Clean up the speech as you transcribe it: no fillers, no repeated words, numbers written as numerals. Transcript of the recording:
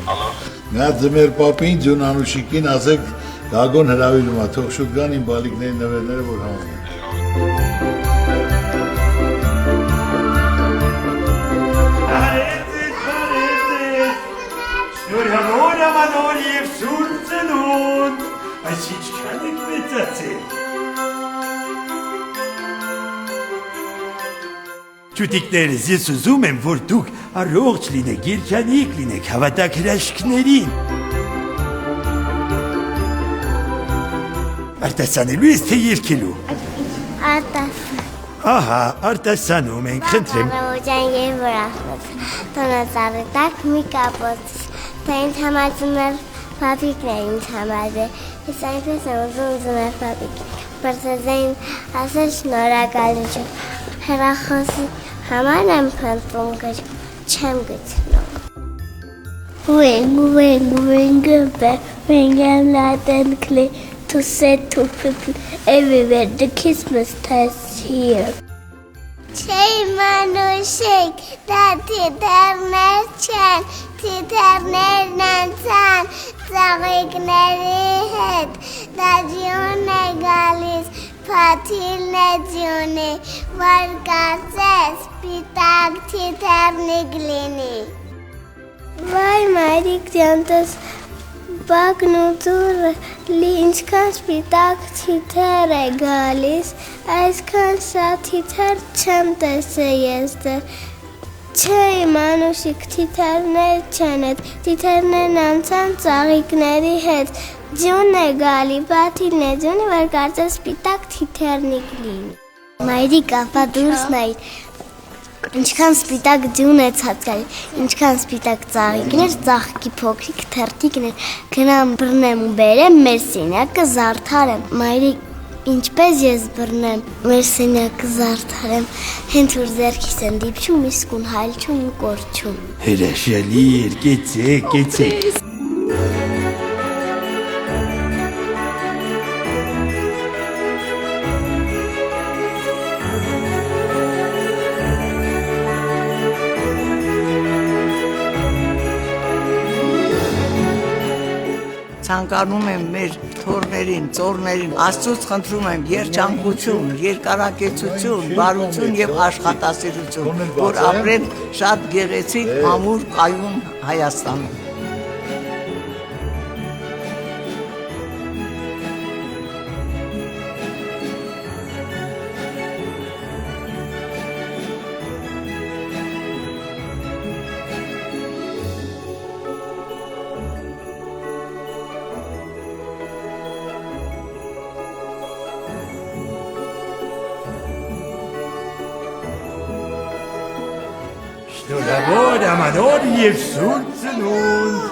Նա ձմեր պապին, ձյուն Անուշիկին ասեք Գագոն հրավիրում է, թող շուտ գան իմ բալիկների նվերները, որ համոզեն։ Շնորհավոր ամանոր և սուր ծնունդ, այս ինչքան եք մեծացել։ Ճուտիկներս, ես ուզում եմ, որ դուք առողջ լինեք, երջանիկ լինեք, հավատաք հրաշքներին։ Արտասանելու ես, թե երգելու։ Արտասան։ Ահա, արտասանում ենք, խնդրեմ։ Բարոջան և վրախնոց, տոնածառի տակ մի կապոց, դա ինձ համար ձմեր պապիկներ ինձ համար է, ես այնպես եմ ուզում ձմեր պապիկ, բրծեզային ասել շնորհակալություն, հեռախոսի համար եմ փնտրում գրք, չեմ գտնում։ When I'm not clear to say to people everywhere the Christmas time is here. Չէի մանուշիկ, դա թիթեռներ չեն, թիթեռներն անցան ծաղիկների հետ, դա ձյուն է գալիս, փաթիլն է ձյունի, որ կարծես սպիտակ թիթեռնիկ լինի։ Վայ մայրիկ ջանտես, բակն ու դուրը լի ինչքան սպիտակ թիթեռ է գալիս, այսքան շատ թիթեռ չեմ տեսել ես դեռ։ Չէ իմ Անուշիկ, թիթեռներ չեն էդ, թիթեռներն անցան ծաղիկների հետ, ձյուն է գալի, բաթիլն է ձյունի, որ կարծես սպիտակ թիթեռնիկ լինի։ Մայրիկ ապա դուրս նայր, ինչքան սպիտակ ձյուն է ցածկալի, ինչքան սպիտակ ծաղիկներ, ծաղկի փոքրիկ թերթիկներ, գնամ բռնեմ ու բերեմ մեր սենյակը զարդարեմ։ Մայրիկ, ինչպես ես բռնեմ մեր սենյակը զարդարեմ, հենց որ ձեռքիս են դիպչում, իսկուն հալչում ու կորչում։ Հրաշալի էր, կեցեք։ Ցանկանում եմ մեր թորներին, ծորներին, Աստծուց խնդրում եմ երջանկություն, երկարակեցություն, բարություն եւ աշխատասիրություն, որ ապրեն շատ գեղեցիկ, ամուր, կայուն Հայաստանում։ Շնորհավոր ամանոր և սուր ծնունդ։